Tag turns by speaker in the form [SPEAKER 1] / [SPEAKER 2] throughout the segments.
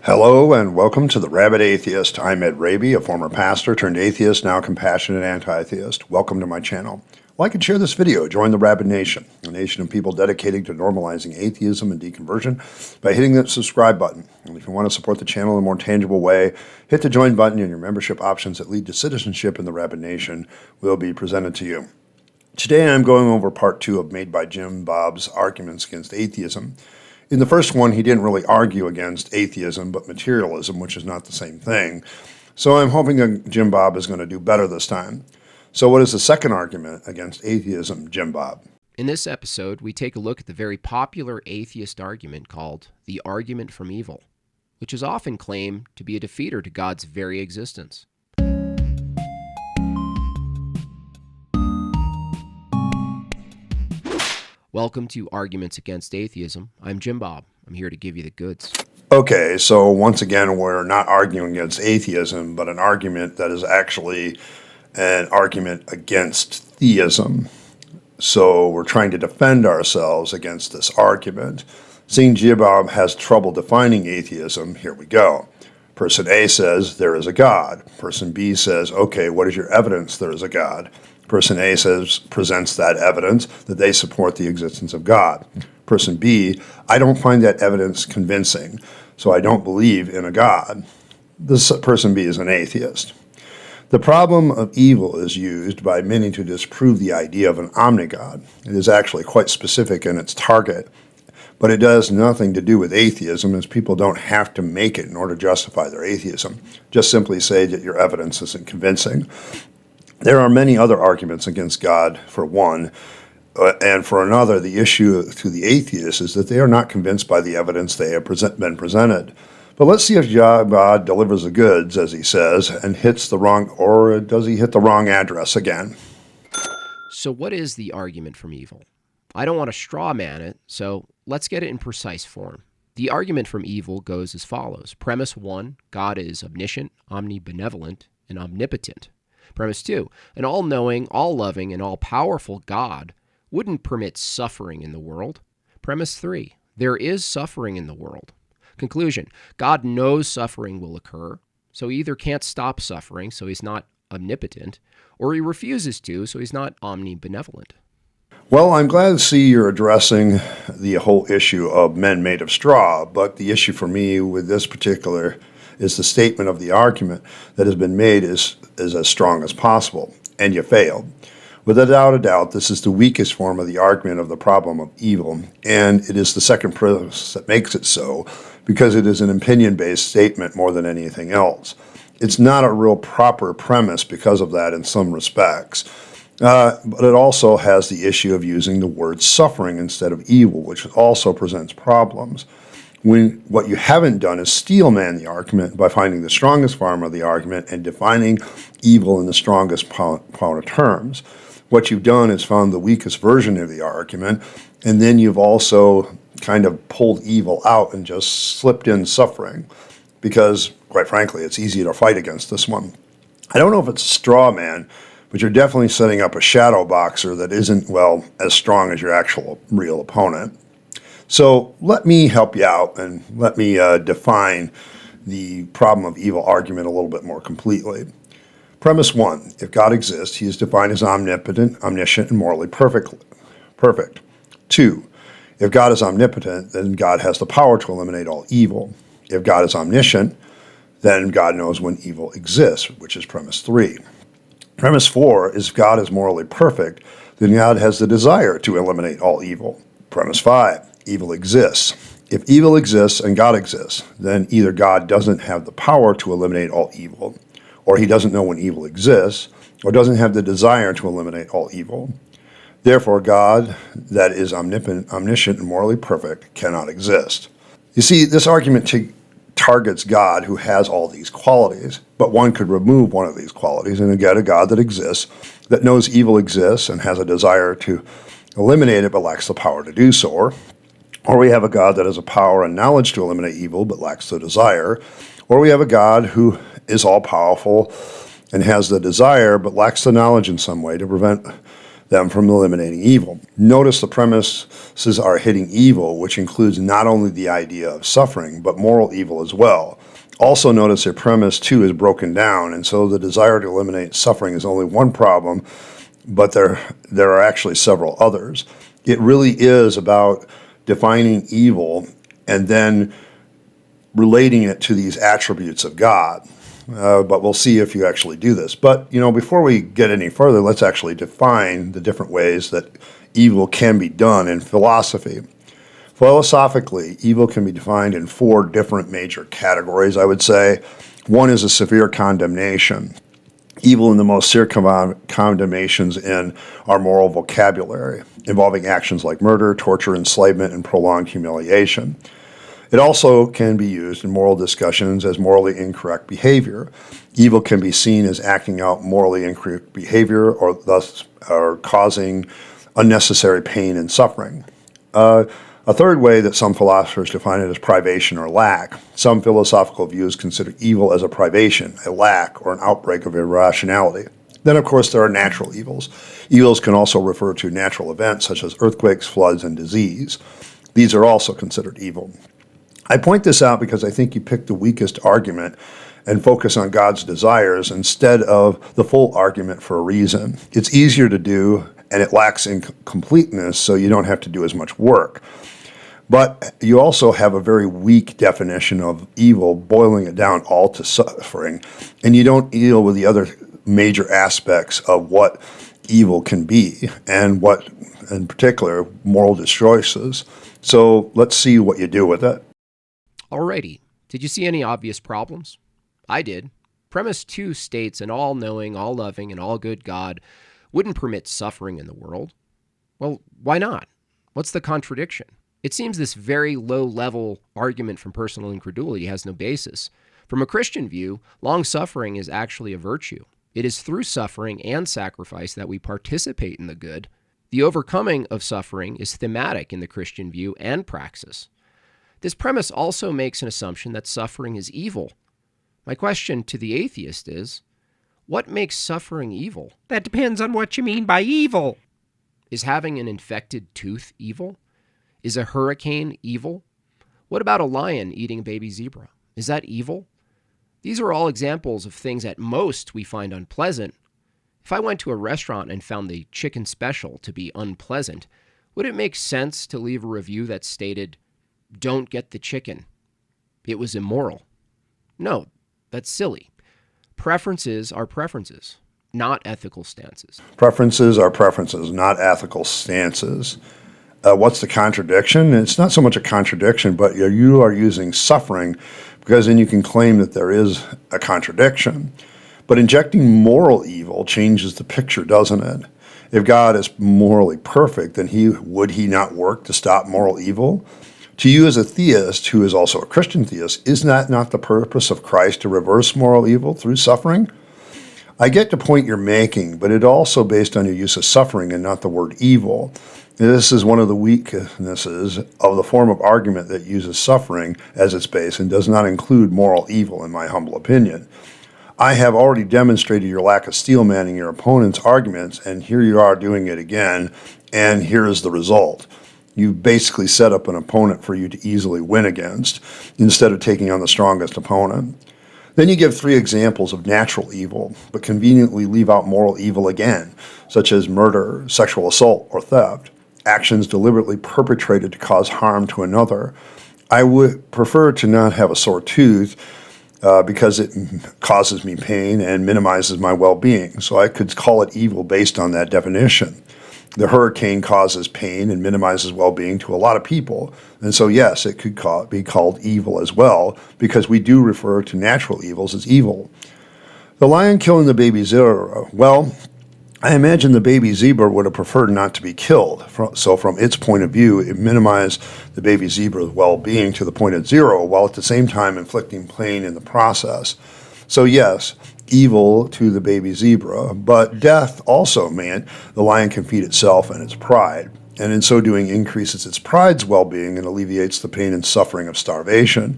[SPEAKER 1] Hello and welcome to the Rabyd Atheist. I'm Rabyd, a former pastor turned atheist, now compassionate anti-theist. Welcome to my channel. Like and share this video. Join the Rabyd Nation, a nation of people dedicated to normalizing atheism and deconversion by hitting that subscribe button. And if you want to support the channel in a more tangible way, hit the join button and your membership options that lead to citizenship in the Rabyd Nation will be presented to you. Today I'm going over part 2 of Made by JimBob's Arguments Against Atheism. In the first one, he didn't really argue against atheism, but materialism, which is not the same thing. So I'm hoping that JimBob is going to do better this time. So what is the second argument against atheism, JimBob?
[SPEAKER 2] In this episode, we take a look at the very popular atheist argument called the argument from evil, which is often claimed to be a defeater to God's very existence. Welcome to Arguments Against Atheism. I'm JimBob. I'm here to give you the goods.
[SPEAKER 1] Okay, so once again, we're not arguing against atheism, but an argument that is actually an argument against theism. So we're trying to defend ourselves against this argument. Seeing JimBob has trouble defining atheism, here we go. Person A says there is a God. Person B says, okay, what is your evidence there is a God? Person A presents that evidence that they support the existence of God. Person B, I don't find that evidence convincing, so I don't believe in a God. This person B is an atheist. The problem of evil is used by many to disprove the idea of an omnigod. It is actually quite specific in its target, but it does nothing to do with atheism, as people don't have to make it in order to justify their atheism. Just simply say that your evidence isn't convincing. There are many other arguments against God, for one, and for another, the issue to the atheist is that they are not convinced by the evidence they have been presented. But let's see if God delivers the goods, as he says, and hits the wrong, or does he hit the wrong address again?
[SPEAKER 2] So what is the argument from evil? I don't want to straw man it, so let's get it in precise form. The argument from evil goes as follows. Premise 1, God is omniscient, omnibenevolent, and omnipotent. Premise 2, an all-knowing, all-loving, and all-powerful God wouldn't permit suffering in the world. Premise 3, there is suffering in the world. Conclusion, God knows suffering will occur, so he either can't stop suffering, so he's not omnipotent, or he refuses to, so he's not omnibenevolent.
[SPEAKER 1] Well, I'm glad to see you're addressing the whole issue of men made of straw, but the issue for me with this particular is the statement of the argument that has been made is as strong as possible, and you failed. Without a doubt, this is the weakest form of the argument of the problem of evil, and it is the second premise that makes it so, because it is an opinion-based statement more than anything else. It's not a real proper premise because of that in some respects, but it also has the issue of using the word suffering instead of evil, which also presents problems. What you haven't done is steelman the argument by finding the strongest form of the argument and defining evil in the strongest part of terms. What you've done is found the weakest version of the argument, and then you've also kind of pulled evil out and just slipped in suffering, because, quite frankly, it's easy to fight against this one. I don't know if it's a straw man, but you're definitely setting up a shadow boxer that isn't, well, as strong as your actual real opponent. So let me help you out and let me define the problem of evil argument a little bit more completely. Premise 1, if God exists, he is defined as omnipotent, omniscient, and morally perfect. 2, if God is omnipotent, then God has the power to eliminate all evil. If God is omniscient, then God knows when evil exists, which is premise 3. Premise 4 is if God is morally perfect, then God has the desire to eliminate all evil. Premise 5, evil exists. If evil exists and God exists, then either God doesn't have the power to eliminate all evil, or he doesn't know when evil exists, or doesn't have the desire to eliminate all evil. Therefore, God that is omnipotent, omniscient, and morally perfect cannot exist. You see, this argument targets God who has all these qualities, but one could remove one of these qualities and get a God that exists, that knows evil exists and has a desire to eliminate it but lacks the power to do so. Or we have a God that has a power and knowledge to eliminate evil but lacks the desire. Or we have a God who is all-powerful and has the desire but lacks the knowledge in some way to prevent them from eliminating evil. Notice the premises are hitting evil, which includes not only the idea of suffering, but moral evil as well. Also notice their premise too is broken down, and so the desire to eliminate suffering is only one problem, but there are actually several others. It really is about defining evil and then relating it to these attributes of God. But we'll see if you actually do this. But, before we get any further, let's actually define the different ways that evil can be done in philosophy. Philosophically, evil can be defined in 4 different major categories, I would say. One is a severe condemnation. Evil in the most severe condemnations in our moral vocabulary, involving actions like murder, torture, enslavement, and prolonged humiliation. It also can be used in moral discussions as morally incorrect behavior. Evil can be seen as acting out morally incorrect behavior or thus causing unnecessary pain and suffering. A third way that some philosophers define it is privation or lack. Some philosophical views consider evil as a privation, a lack, or an outbreak of irrationality. Then, of course, there are natural evils. Evils can also refer to natural events such as earthquakes, floods, and disease. These are also considered evil. I point this out because I think you pick the weakest argument and focus on God's desires instead of the full argument for a reason. It's easier to do, and it lacks in completeness, so you don't have to do as much work. But you also have a very weak definition of evil, boiling it down all to suffering, and you don't deal with the other major aspects of what evil can be and what, in particular, moral choices. So let's see what you do with it.
[SPEAKER 2] Alrighty, did you see any obvious problems? I did. Premise 2 states an all-knowing, all-loving, and all-good God wouldn't permit suffering in the world. Well, why not? What's the contradiction? It seems this very low-level argument from personal incredulity has no basis. From a Christian view, long-suffering is actually a virtue. It is through suffering and sacrifice that we participate in the good. The overcoming of suffering is thematic in the Christian view and praxis. This premise also makes an assumption that suffering is evil. My question to the atheist is, what makes suffering evil?
[SPEAKER 3] That depends on what you mean by evil.
[SPEAKER 2] Is having an infected tooth evil? Is a hurricane evil? What about a lion eating a baby zebra? Is that evil? These are all examples of things at most we find unpleasant. If I went to a restaurant and found the chicken special to be unpleasant, would it make sense to leave a review that stated, "Don't get the chicken. It was immoral"? No, that's silly. Preferences are preferences, not ethical stances.
[SPEAKER 1] Preferences are preferences, not ethical stances. What's the contradiction? It's not so much a contradiction, but you are using suffering because then you can claim that there is a contradiction. But injecting moral evil changes the picture, doesn't it? If God is morally perfect, then would he not work to stop moral evil? To you as a theist, who is also a Christian theist, is that not the purpose of Christ to reverse moral evil through suffering? I get the point you're making, but it's also based on your use of suffering and not the word evil. This is one of the weaknesses of the form of argument that uses suffering as its base and does not include moral evil, in my humble opinion. I have already demonstrated your lack of steelmanning your opponent's arguments, and here you are doing it again, and here is the result. You basically set up an opponent for you to easily win against, instead of taking on the strongest opponent. Then you give 3 examples of natural evil, but conveniently leave out moral evil again, such as murder, sexual assault, or theft, actions deliberately perpetrated to cause harm to another. I would prefer to not have a sore tooth because it causes me pain and minimizes my well-being, so I could call it evil based on that definition. The hurricane causes pain and minimizes well-being to a lot of people. And so, yes, it could be called evil as well, because we do refer to natural evils as evil. The lion killing the baby zebra, well, I imagine the baby zebra would have preferred not to be killed. So from its point of view, it minimized the baby zebra's well-being to the point of 0, while at the same time inflicting pain in the process. So yes, evil to the baby zebra, but death also meant the lion can feed itself and its pride, and in so doing increases its pride's well-being and alleviates the pain and suffering of starvation.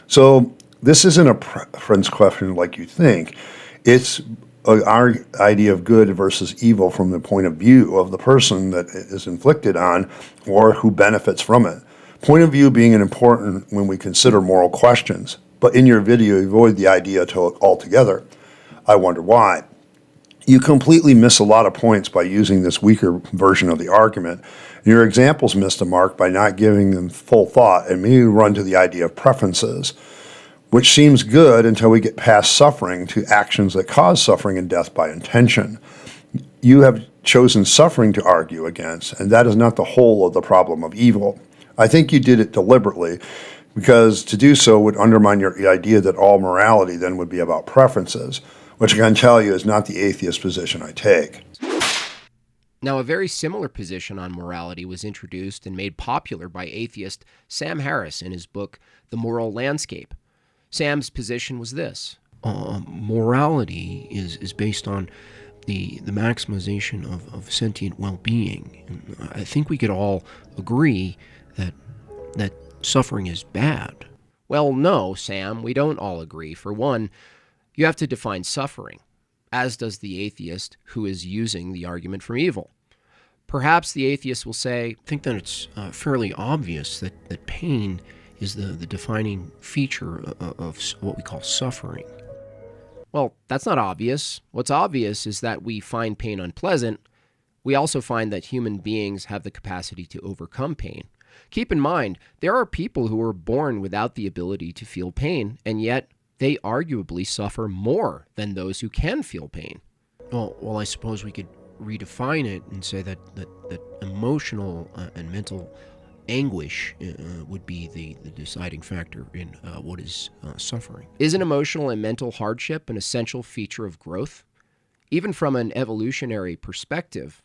[SPEAKER 1] So this isn't a preference question like you think. It's our idea of good versus evil from the point of view of the person that it is inflicted on or who benefits from it. Point of view being important when we consider moral questions. But in your video, you avoid the idea altogether. I wonder why. You completely miss a lot of points by using this weaker version of the argument. Your examples miss the mark by not giving them full thought and may run to the idea of preferences, which seems good until we get past suffering to actions that cause suffering and death by intention. You have chosen suffering to argue against, and that is not the whole of the problem of evil. I think you did it deliberately, because to do so would undermine your idea that all morality then would be about preferences, which I can tell you is not the atheist position I take.
[SPEAKER 2] Now, a very similar position on morality was introduced and made popular by atheist Sam Harris in his book, The Moral Landscape. Sam's position was this. Morality is based on the maximization of sentient well-being. And I think we could all agree that suffering is bad. Well, no, Sam, we don't all agree. For one, you have to define suffering, as does the atheist who is using the argument from evil. Perhaps the atheist will say, I think that it's fairly obvious that pain is the defining feature of what we call suffering. Well, that's not obvious. What's obvious is that we find pain unpleasant. We also find that human beings have the capacity to overcome pain. Keep in mind, there are people who are born without the ability to feel pain, and yet they arguably suffer more than those who can feel pain. Well, I suppose we could redefine it and say that emotional and mental anguish would be the deciding factor in what is suffering. Isn't emotional and mental hardship an essential feature of growth? Even from an evolutionary perspective,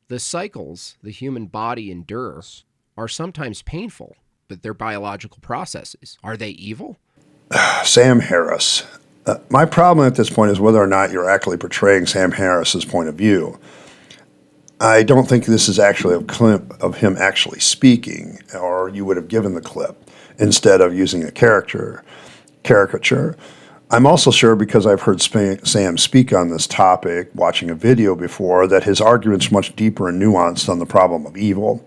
[SPEAKER 2] the cycles the human body endures are sometimes painful, but they're biological processes. Are they evil?
[SPEAKER 1] Sam Harris. My problem at this point is whether or not you're actually portraying Sam Harris's point of view. I don't think this is actually a clip of him actually speaking, or you would have given the clip instead of using a caricature. I'm also sure, because I've heard Sam speak on this topic, watching a video before, that his argument's much deeper and nuanced on the problem of evil.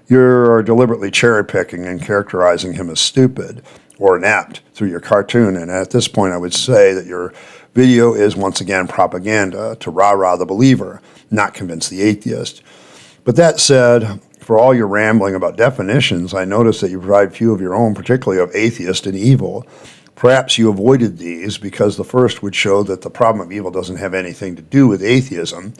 [SPEAKER 1] You're deliberately cherry-picking and characterizing him as stupid or inept through your cartoon, and at this point I would say that your video is once again propaganda to rah-rah the believer, not convince the atheist. But that said, for all your rambling about definitions, I notice that you provide few of your own, particularly of atheist and evil. Perhaps you avoided these because the first would show that the problem of evil doesn't have anything to do with atheism.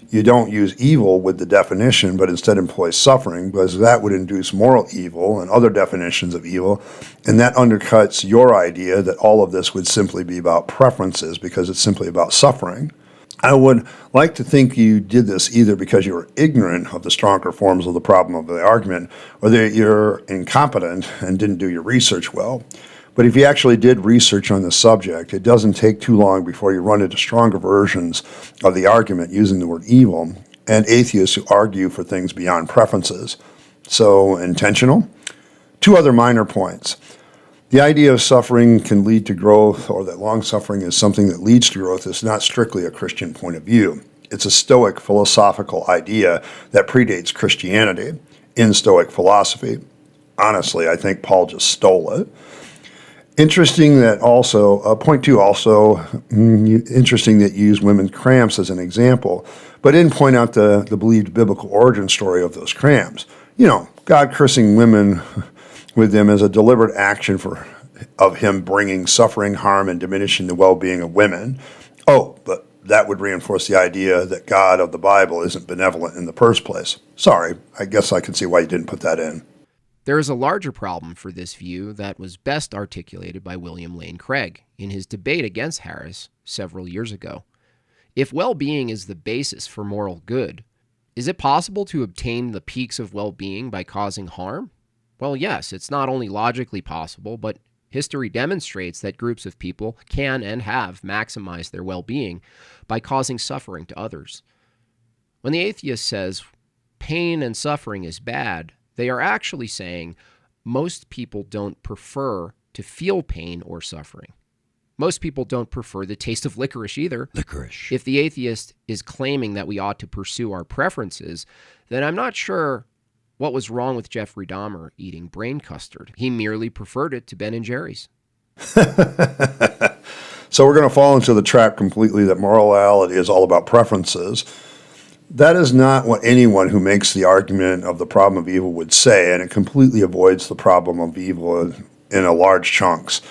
[SPEAKER 1] You don't use evil with the definition, but instead employ suffering, because that would induce moral evil and other definitions of evil, and that undercuts your idea that all of this would simply be about preferences, because it's simply about suffering. I would like to think you did this either because you were ignorant of the stronger forms of the problem of the argument, or that you're incompetent and didn't do your research well. But if you actually did research on the subject, it doesn't take too long before you run into stronger versions of the argument using the word evil and atheists who argue for things beyond preferences. So, intentional? Two other minor points. The idea of suffering can lead to growth, or that long suffering is something that leads to growth, is not strictly a Christian point of view. It's a Stoic philosophical idea that predates Christianity in Stoic philosophy. Honestly, I think Paul just stole it. Interesting that also, point two also, interesting that you use women's cramps as an example, but didn't point out the believed biblical origin story of those cramps. You know, God cursing women with them as a deliberate action of him bringing suffering, harm, and diminishing the well-being of women. Oh, but that would reinforce the idea that God of the Bible isn't benevolent in the first place. Sorry, I guess I can see why you didn't put that in.
[SPEAKER 2] There is a larger problem for this view that was best articulated by William Lane Craig in his debate against Harris several years ago. If well-being is the basis for moral good, is it possible to obtain the peaks of well-being by causing harm? Well, yes, it's not only logically possible, but history demonstrates that groups of people can and have maximized their well-being by causing suffering to others. When the atheist says pain and suffering is bad, they are actually saying most people don't prefer to feel pain or suffering. Most people don't prefer the taste of licorice either.
[SPEAKER 3] Licorice.
[SPEAKER 2] If the atheist is claiming that we ought to pursue our preferences, then I'm not sure what was wrong with Jeffrey Dahmer eating brain custard. He merely preferred it to Ben and Jerry's.
[SPEAKER 1] So we're going to fall into the trap completely that morality is all about preferences. That is not what anyone who makes the argument of the problem of evil would say, and it completely avoids the problem of evil in a large chunks.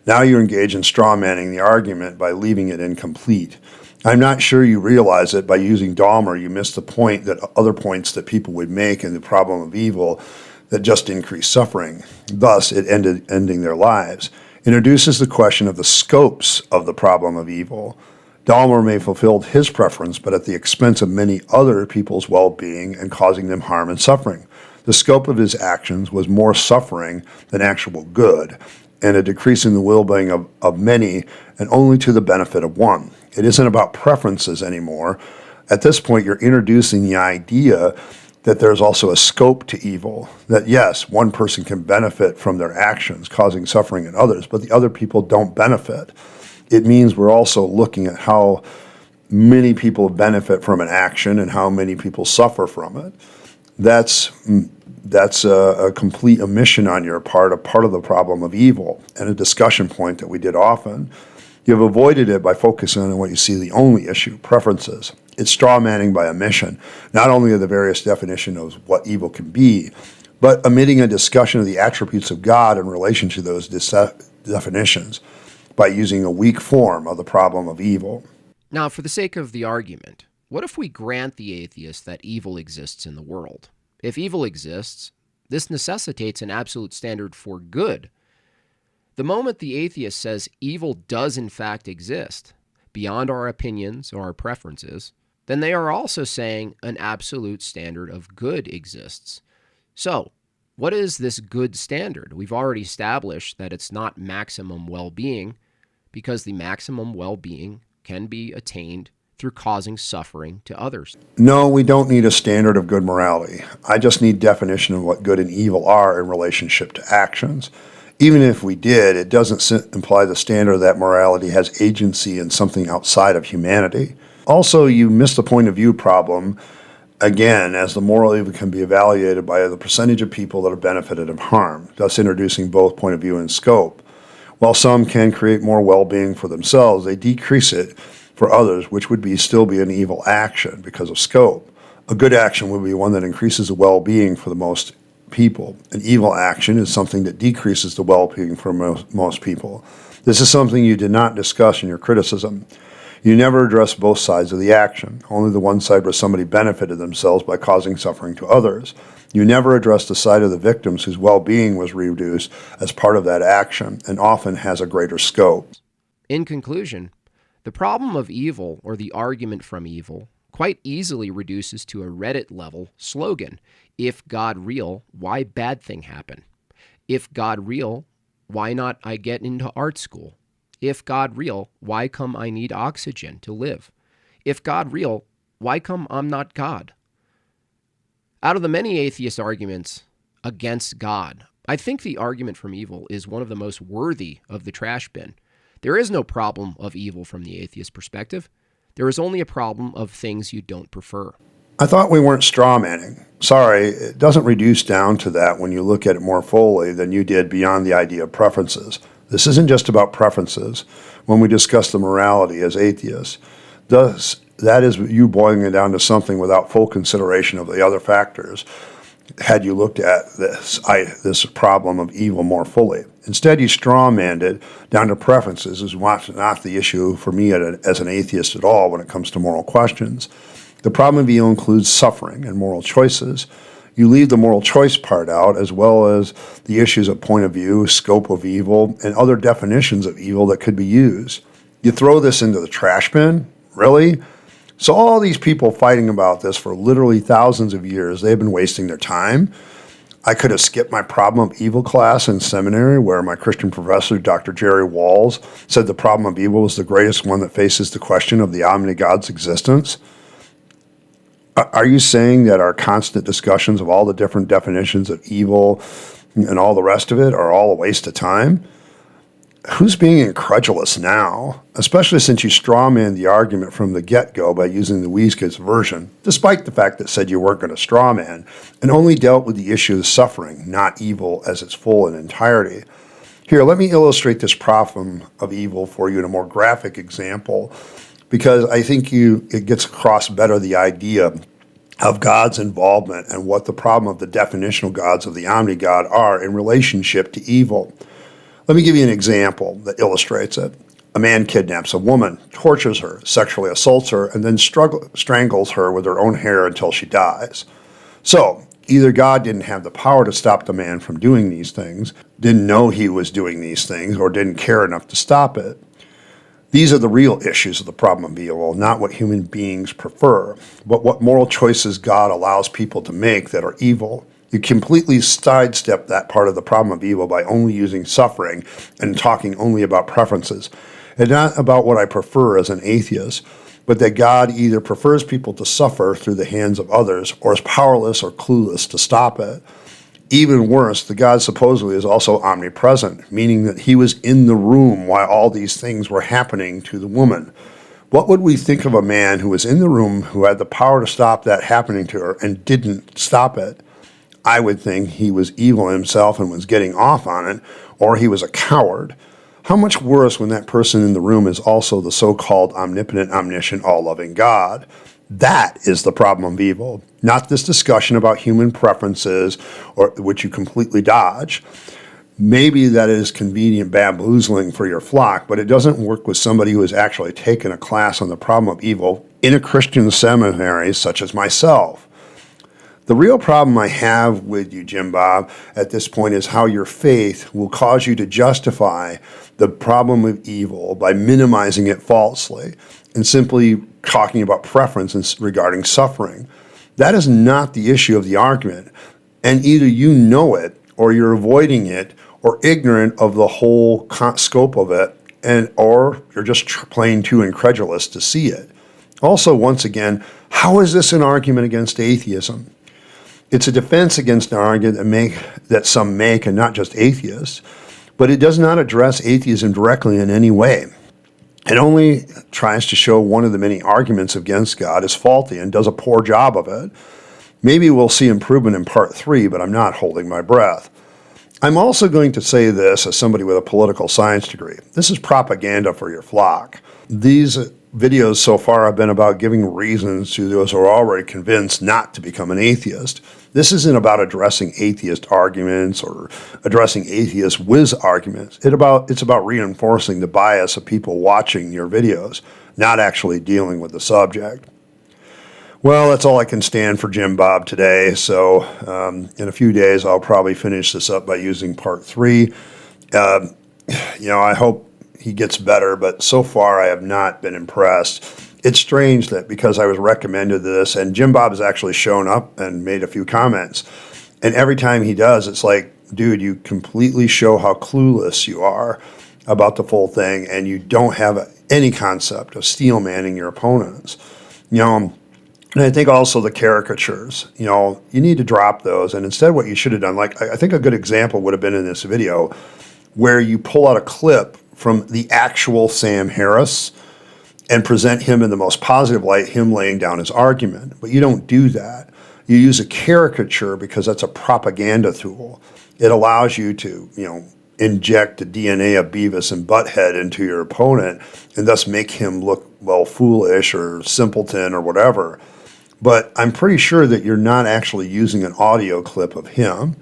[SPEAKER 1] Now you engage in straw manning the argument by leaving it incomplete. I'm not sure you realize it. By using Dahmer, you miss the point that other points that people would make in the problem of evil that just increase suffering. Thus, it ending their lives. Introduces the question of the scopes of the problem of evil. Dahmer may have fulfilled his preference, but at the expense of many other people's well-being and causing them harm and suffering. The scope of his actions was more suffering than actual good, and a decrease in the well-being of many and only to the benefit of one. It isn't about preferences anymore. At this point, you're introducing the idea that there's also a scope to evil, that yes, one person can benefit from their actions causing suffering in others, but the other people don't benefit. It means we're also looking at how many people benefit from an action and how many people suffer from it. That's a complete omission on your part, a part of the problem of evil, and a discussion point that we did often. You've avoided it by focusing on what you see the only issue, preferences. It's straw manning by omission, not only of the various definitions of what evil can be, but omitting a discussion of the attributes of God in relation to those definitions by using a weak form of the problem of evil.
[SPEAKER 2] Now, for the sake of the argument, what if we grant the atheist that evil exists in the world? If evil exists, this necessitates an absolute standard for good. The moment the atheist says evil does in fact exist, beyond our opinions or our preferences, then they are also saying an absolute standard of good exists. So, what is this good standard? We've already established that it's not maximum well-being, because the maximum well-being can be attained through causing suffering to others.
[SPEAKER 1] No, we don't need a standard of good morality. I just need definition of what good and evil are in relationship to actions. Even if we did, it doesn't imply the standard that morality has agency in something outside of humanity. Also, you miss the point of view problem, again, as the moral evil can be evaluated by the percentage of people that have benefited and harmed, thus introducing both point of view and scope. While some can create more well-being for themselves, they decrease it for others, which would still be an evil action because of scope. A good action would be one that increases the well-being for the most people. An evil action is something that decreases the well-being for most people. This is something you did not discuss in your criticism. You never addressed both sides of the action, only the one side where somebody benefited themselves by causing suffering to others. You never addressed the side of the victims whose well-being was reduced as part of that action and often has a greater scope.
[SPEAKER 2] In conclusion, the problem of evil, or the argument from evil, quite easily reduces to a Reddit-level slogan. If God real, why bad thing happen? If God real, why not I get into art school? If God real, why come I need oxygen to live? If God real, why come I'm not God? Out of the many atheist arguments against God, I think the argument from evil is one of the most worthy of the trash bin. There is no problem of evil from the atheist perspective. There is only a problem of things you don't prefer.
[SPEAKER 1] I thought we weren't straw manning. Sorry, it doesn't reduce down to that when you look at it more fully than you did beyond the idea of preferences. This isn't just about preferences when we discuss the morality as atheists. Thus, that is you boiling it down to something without full consideration of the other factors had you looked at this problem of evil more fully. Instead, you straw-manned it down to preferences, is not the issue for me as an atheist at all when it comes to moral questions. The problem of evil includes suffering and moral choices. You leave the moral choice part out, as well as the issues of point of view, scope of evil, and other definitions of evil that could be used. You throw this into the trash bin? Really? So all these people fighting about this for literally thousands of years, they've been wasting their time. I could have skipped my problem of evil class in seminary where my Christian professor, Dr. Jerry Walls, said the problem of evil was the greatest one that faces the question of the omni-God's existence. Are you saying that our constant discussions of all the different definitions of evil and all the rest of it are all a waste of time? who's being incredulous now, especially since you strawman the argument from the get-go by using the Weaskes version, despite the fact that said you weren't going to strawman, and only dealt with the issue of suffering, not evil as its full and entirety. Here, let me illustrate this problem of evil for you in a more graphic example, because I think it gets across better the idea of God's involvement and what the problem of the definitional gods of the omni-God are in relationship to evil. Let me give you an example that illustrates it. A man kidnaps a woman, tortures her, sexually assaults her, and then strangles her with her own hair until she dies. So, either God didn't have the power to stop the man from doing these things, didn't know he was doing these things, or didn't care enough to stop it. These are the real issues of the problem of evil, not what human beings prefer, but what moral choices God allows people to make that are evil. You completely sidestep that part of the problem of evil by only using suffering and talking only about preferences, and not about what I prefer as an atheist, but that God either prefers people to suffer through the hands of others or is powerless or clueless to stop it. Even worse, the God supposedly is also omnipresent, meaning that he was in the room while all these things were happening to the woman. What would we think of a man who was in the room who had the power to stop that happening to her and didn't stop it? I would think he was evil himself and was getting off on it, or he was a coward. How much worse when that person in the room is also the so-called omnipotent, omniscient, all-loving God? That is the problem of evil, not this discussion about human preferences, or which you completely dodge. Maybe that is convenient bamboozling for your flock, but it doesn't work with somebody who has actually taken a class on the problem of evil in a Christian seminary such as myself. The real problem I have with you, Jim Bob, at this point is how your faith will cause you to justify the problem of evil by minimizing it falsely and simply talking about preference regarding suffering. That is not the issue of the argument, and either you know it or you're avoiding it or ignorant of the whole scope of it, or you're just plain too incredulous to see it. Also, once again, how is this an argument against atheism? It's a defense against an argument that some make, and not just atheists, but it does not address atheism directly in any way. It only tries to show one of the many arguments against God is faulty and does a poor job of it. Maybe we'll see improvement in part 3, but I'm not holding my breath. I'm also going to say this as somebody with a political science degree. This is propaganda for your flock. These videos so far have been about giving reasons to those who are already convinced not to become an atheist. This isn't about addressing atheist arguments or addressing atheist whiz arguments. It's about reinforcing the bias of people watching your videos, not actually dealing with the subject. Well, that's all I can stand for Jim Bob today. So in a few days, I'll probably finish this up by using part 3. I hope he gets better, but so far I have not been impressed. It's strange that because I was recommended this, and Jim Bob has actually shown up and made a few comments, and every time he does, it's like, dude, you completely show how clueless you are about the full thing, and you don't have any concept of steel manning your opponents. And I think also the caricatures, you need to drop those, and instead what you should have done, like I think a good example would have been in this video, where you pull out a clip from the actual Sam Harris and present him in the most positive light, him laying down his argument. But you don't do that. You use a caricature because that's a propaganda tool. It allows you to, inject the DNA of Beavis and Butthead into your opponent and thus make him look, foolish or simpleton or whatever. But I'm pretty sure that you're not actually using an audio clip of him,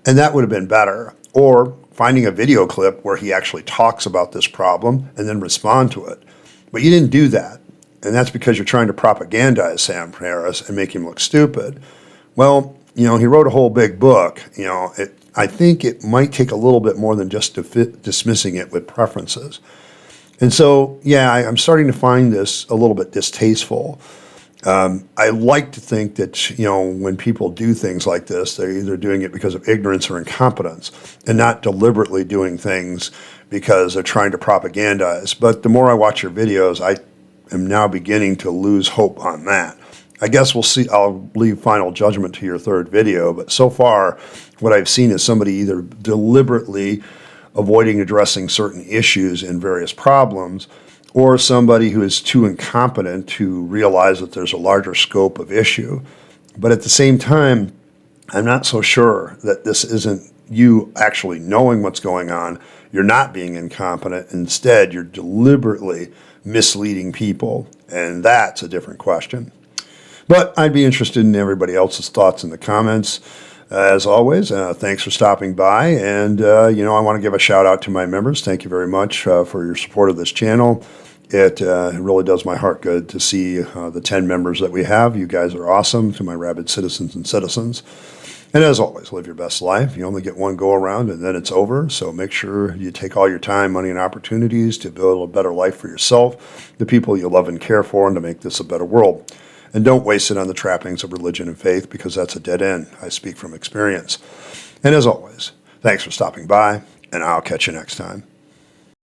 [SPEAKER 1] and that would have been better. Or finding a video clip where he actually talks about this problem and then respond to it. But you didn't do that, and that's because you're trying to propagandize Sam Harris and make him look stupid. Well, he wrote a whole big book. I think it might take a little bit more than just dismissing it with preferences. And so, I'm starting to find this a little bit distasteful. I like to think that, when people do things like this, they're either doing it because of ignorance or incompetence and not deliberately doing things because they're trying to propagandize. But the more I watch your videos, I am now beginning to lose hope on that. I guess we'll see. I'll leave final judgment to your third video. But so far, what I've seen is somebody either deliberately avoiding addressing certain issues and various problems, or somebody who is too incompetent to realize that there's a larger scope of issue. But at the same time, I'm not so sure that this isn't you actually knowing what's going on. You're not being incompetent. Instead, you're deliberately misleading people, and that's a different question. But I'd be interested in everybody else's thoughts in the comments. As always, thanks for stopping by. And, I want to give a shout out to my members. Thank you very much for your support of this channel. It really does my heart good to see the 10 members that we have. You guys are awesome, to my rabid citizens and citizens. And as always, live your best life. You only get one go around and then it's over. So make sure you take all your time, money, and opportunities to build a better life for yourself, the people you love and care for, and to make this a better world. And don't waste it on the trappings of religion and faith, because that's a dead end. I speak from experience. And as always, thanks for stopping by, and I'll catch you next time.